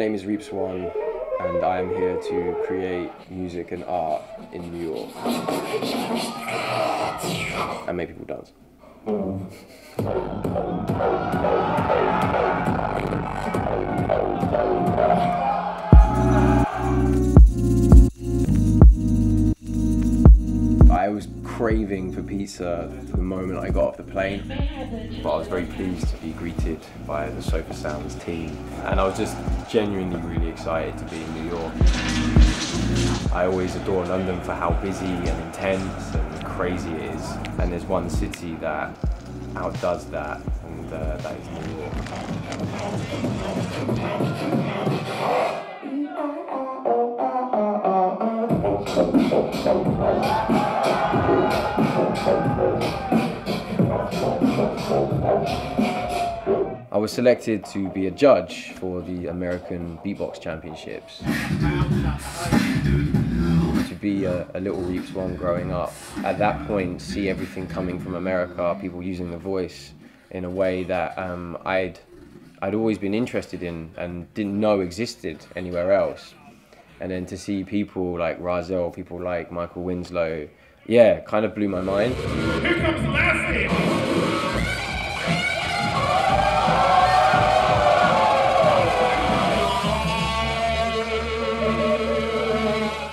name is Reeps One, and I am here to create music and art in New York and make people dance. I was craving for pizza the moment I got off the plane, but I was very pleased to be greeted by the Sofar Sounds team, and I was just genuinely really excited to be in New York. I always adore London for how busy and intense and crazy it is, and there's one city that outdoes that, and that is New York. I was selected to be a judge for the American Beatbox Championships. To be a little Reeps One growing up, at that point, see everything coming from America, people using the voice in a way that I'd always been interested in and didn't know existed anywhere else. And then to see people like Rahzel, people like Michael Winslow, yeah, kind of blew my mind. Here comes the last hit.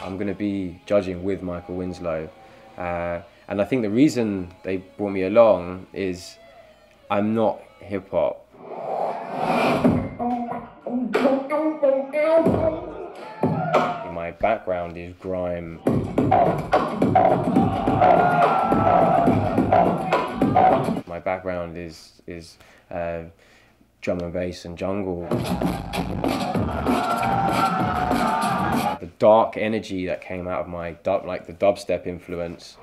I'm going to be judging with Michael Winslow, and I think the reason they brought me along is I'm not hip-hop. My background is grime. My background is drum and bass and jungle. The dark energy that came out of my dub, like the dubstep influence.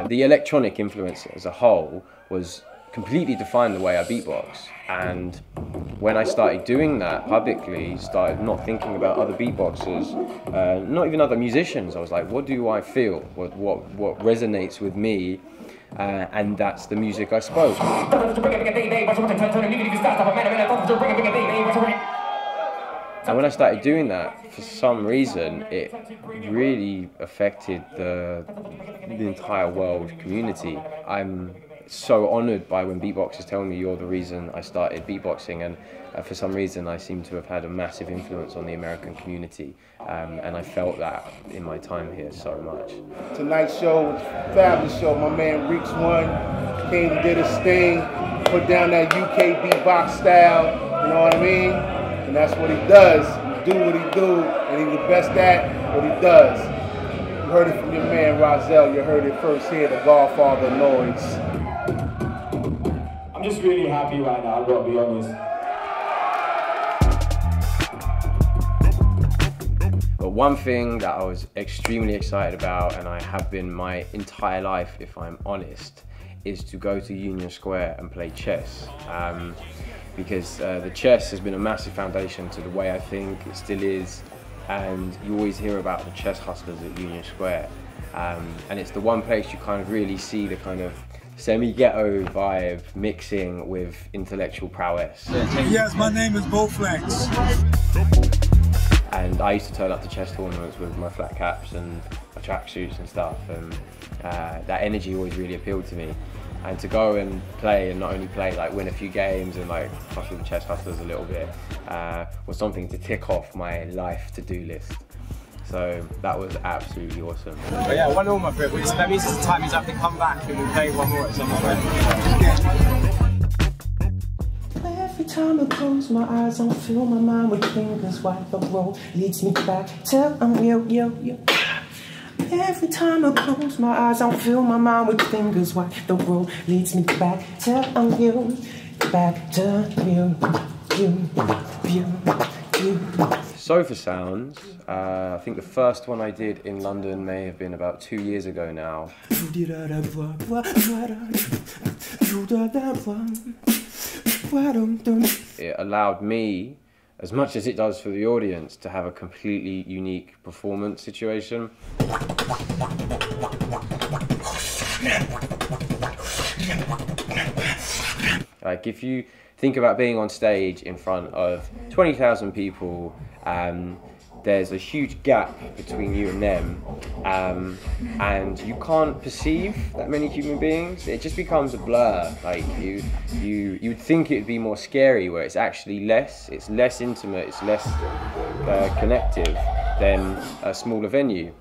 The electronic influence as a whole was completely defined the way I beatbox. And when I started doing that publicly, started not thinking about other beatboxers, not even other musicians, I was like, what do I feel? What resonates with me? And that's the music I spoke. And when I started doing that, for some reason, it really affected the entire world community. I'm so honoured by when beatboxers tell me you're the reason I started beatboxing, and for some reason I seem to have had a massive influence on the American community, and I felt that in my time here so much. Tonight's show was a fabulous show. My man Reeps One came and did his thing, put down that UK beatbox style, you know what I mean? And that's what he does. He do what he do, and he's the best at what he does. You heard it from your man Rahzel, you heard it first here, the Godfather of Noise. I'm just really happy right now, I've got to be honest. But one thing that I was extremely excited about, and I have been my entire life, if I'm honest, is to go to Union Square and play chess. Because the chess has been a massive foundation to the way I think, it still is, and you always hear about the chess hustlers at Union Square. And it's the one place you kind of really see the kind of semi-ghetto vibe mixing with intellectual prowess. Yes, my name is Bowflex. And I used to turn up to chess tournaments with my flat caps and my tracksuits and stuff, and that energy always really appealed to me. And to go and play, and not only play, like win a few games and like fuck with the chess hustlers a little bit, was something to tick off my life to-do list. So that was absolutely awesome. But yeah, 1-1 my friend. That means it's time is up to come back and we'll play one more at some point. Every time I close my eyes, I feel my mind with fingers while the road leads me back till I'm yo. Every time I close my eyes, I feel my mind with fingers while the road leads me back till I'm you, back to you. Sofar Sounds, I think the first one I did in London may have been about 2 years ago now. It allowed me, as much as it does for the audience, to have a completely unique performance situation. Like if you think about being on stage in front of 20,000 people, there's a huge gap between you and them, and you can't perceive that many human beings. It just becomes a blur. Like you'd think it'd be more scary, where it's actually less. It's less intimate. It's less connective than a smaller venue.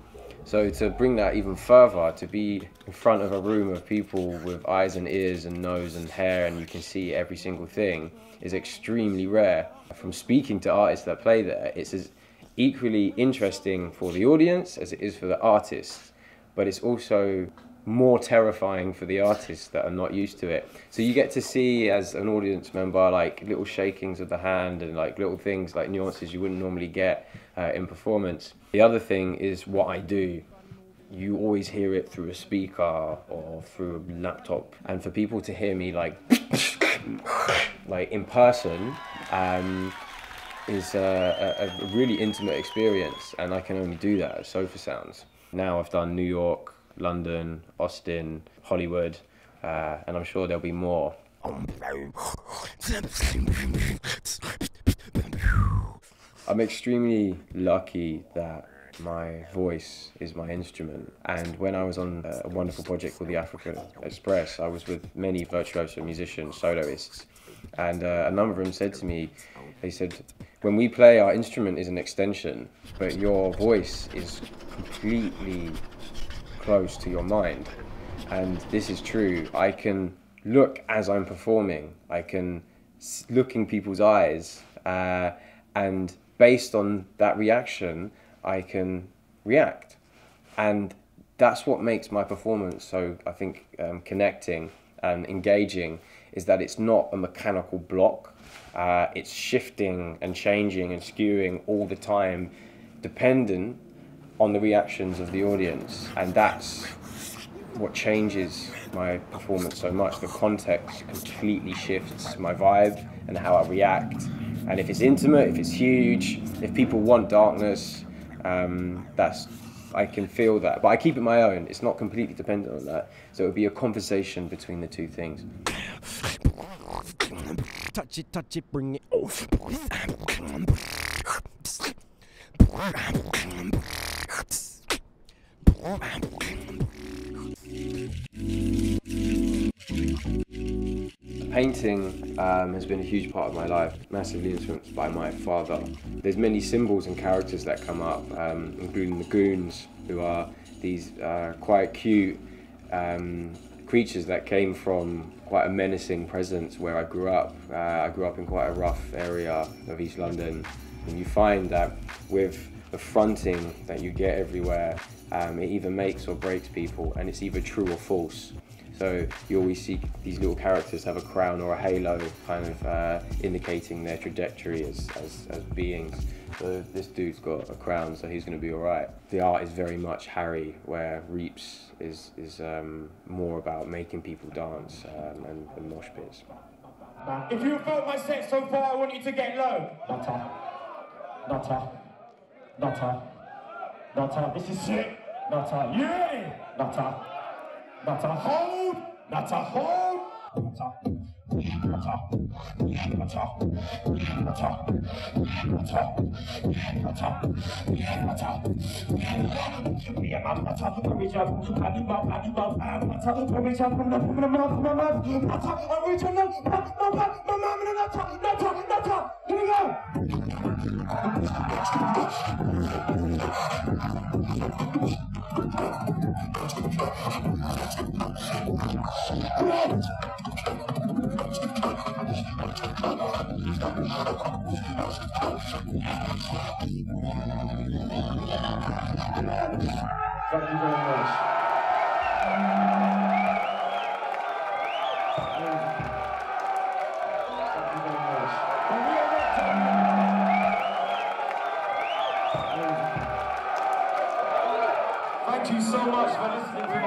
So to bring that even further, to be in front of a room of people with eyes and ears and nose and hair, and you can see every single thing, is extremely rare. From speaking to artists that play there, it's as equally interesting for the audience as it is for the artists, but it's also more terrifying for the artists that are not used to it. So you get to see, as an audience member, like little shakings of the hand and like little things, like nuances you wouldn't normally get in performance. The other thing is what I do. You always hear it through a speaker or through a laptop, and for people to hear me like in person is a really intimate experience, and I can only do that at Sofar Sounds. Now I've done New York, London, Austin, Hollywood, and I'm sure there'll be more. I'm extremely lucky that my voice is my instrument, and when I was on a wonderful project called the Africa Express, I was with many virtuoso musicians, soloists, and a number of them said to me, they said, when we play, our instrument is an extension, but your voice is completely close to your mind. And this is true. I can look as I'm performing. I can look in people's eyes, and based on that reaction, I can react. And that's what makes my performance so, I think, connecting and engaging, is that it's not a mechanical block. It's shifting and changing and skewing all the time, dependent on the reactions of the audience. And that's what changes my performance so much. The context completely shifts my vibe and how I react. And if it's intimate, if it's huge, if people want darkness, I can feel that. But I keep it my own. It's not completely dependent on that. So it would be a conversation between the two things. Touch it, bring it off. Painting has been a huge part of my life, massively influenced by my father. There's many symbols and characters that come up, including the goons, who are these quite cute creatures that came from quite a menacing presence where I grew up. I grew up in quite a rough area of East London, and you find that with the fronting that you get everywhere, it either makes or breaks people, and it's either true or false. So you always see these little characters have a crown or a halo, kind of indicating their trajectory as beings. So this dude's got a crown, so he's going to be all right. The art is very much Harry, where Reeps is more about making people dance and mosh pits. If you felt my set so far, I want you to get low. Nutter. This is sick. Nutter. You ready? Nutter. Hold. Nutter. Hold. Thank you very much. Thank you so much for listening to